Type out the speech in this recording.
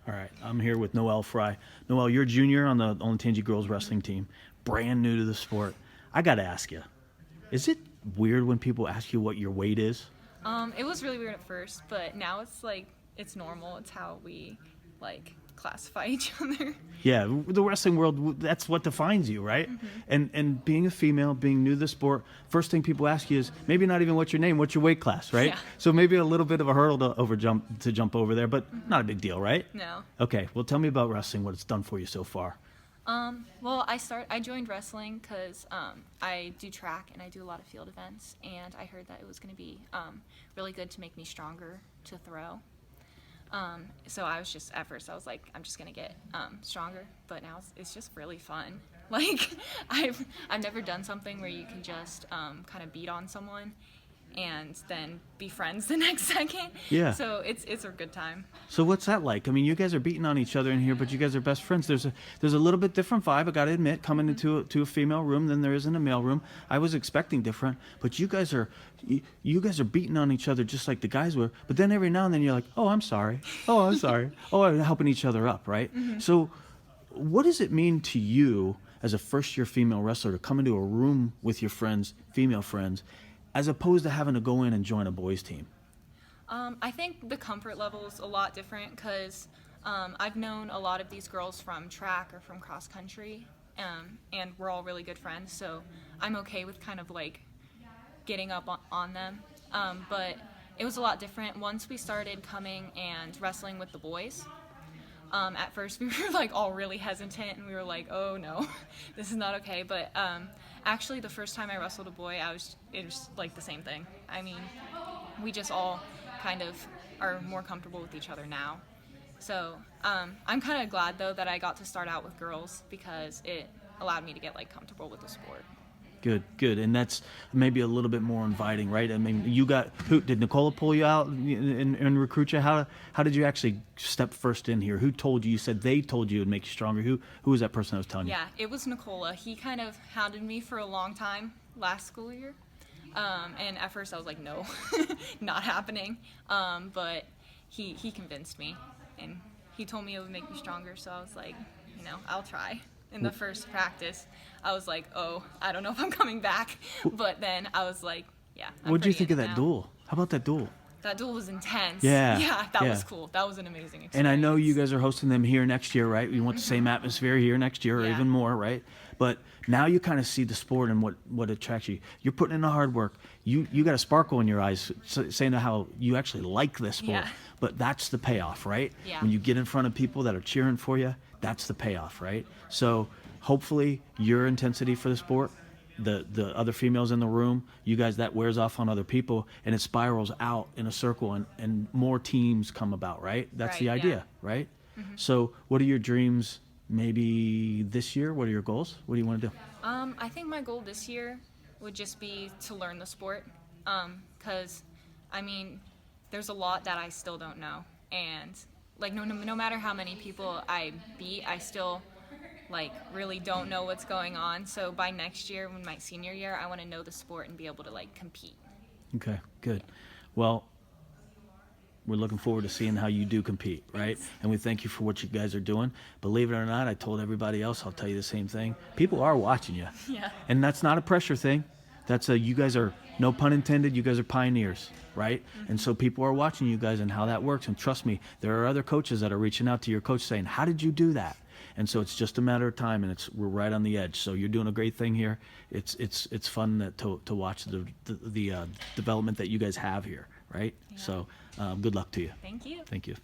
All right, I'm here with Noel Frye. Noel, you're a junior on the Olentangy girls wrestling team, brand new to the sport. I got to ask you, is it weird when people ask you what your weight is? It was really weird at first, but now it's like it's normal. It's how we like classify each other. Yeah, the wrestling world, that's what defines you, right? And being a female, being new to the sport, first thing people ask you is maybe not even what's your name, what's your weight class, right? Yeah. So maybe a little bit of a hurdle to jump over there, but not a big deal, right? No. Okay, well tell me about wrestling, what it's done for you so far. Well, I joined wrestling because I do track and I do a lot of field events, and I heard that it was going to be really good to make me stronger to throw. So I was just at first I was like, I'm just gonna get stronger, but now it's just really fun. Like I've never done something where you can just kind of beat on someone and then be friends the next second. Yeah. So it's a good time. So what's that like? I mean, you guys are beating on each other in here, but you guys are best friends. There's a little bit different vibe, I got to admit, coming into to a female room than there is in a male room. I was expecting different, but you guys are beating on each other just like the guys were. But then every now and then you're like, oh, I'm sorry. Oh, I'm sorry. Oh, I'm helping each other up, right? So what does it mean to you as a first-year female wrestler to come into a room with your friends, female friends, as opposed to having to go in and join a boys team? I think the comfort level is a lot different because I've known a lot of these girls from track or from cross country, and we're all really good friends, so I'm okay with kind of like getting up on them. But it was a lot different once we started coming and wrestling with the boys. At first we were like all really hesitant and we were like, oh no, this is not okay. But actually the first time I wrestled a boy, it was like the same thing. I mean, we just all kind of are more comfortable with each other now. So I'm kind of glad though that I got to start out with girls because it allowed me to get like comfortable with the sport. Good. And that's maybe a little bit more inviting, right? I mean, did Nicola pull you out and recruit you? How did you actually step first in here? Who told you? You said they told you it would make you stronger. Who was that person that was telling you? Yeah, it was Nicola. He kind of hounded me for a long time last school year. And at first I was like, no, not happening. But he convinced me and he told me it would make me stronger. So I was like, I'll try. In the first practice, I was like, oh, I don't know if I'm coming back. But then I was like, yeah. What did you think of that now. duel? How about that duel? That duel was intense. Yeah. Yeah, that was cool. That was an amazing experience. And I know you guys are hosting them here next year, right? We want the same atmosphere here next year or Yeah. even more, right? But now you kind of see the sport and what attracts you. You're putting in the hard work. You got a sparkle in your eyes saying how you actually like this sport. Yeah. But that's the payoff, right? Yeah. When you get in front of people that are cheering for you, that's the payoff, right? So hopefully your intensity for the sport, the other females in the room, you guys, that wears off on other people and it spirals out in a circle and more teams come about, right? That's Right, the idea, yeah. right? So what are your dreams maybe this year? What are your goals? What do you want to do? I think my goal this year would just be to learn the sport, because I mean, there's a lot that I still don't know, and like no matter how many people I beat, I still like really don't know what's going on. So by next year, when my senior year, I want to know the sport and be able to like compete. Okay, good. Well, we're looking forward to seeing how you do compete, right? Thanks. And we thank you for what you guys are doing. Believe it or not, I told everybody else, I'll tell you the same thing. People are watching you. Yeah. And that's not a pressure thing. You guys are, no pun intended, you guys are pioneers, right? And so people are watching you guys and how that works. And trust me, there are other coaches that are reaching out to your coach saying, how did you do that? And so it's just a matter of time, and we're right on the edge. So you're doing a great thing here. It's fun to watch the development that you guys have here, right? Yeah. So good luck to you. Thank you. Thank you.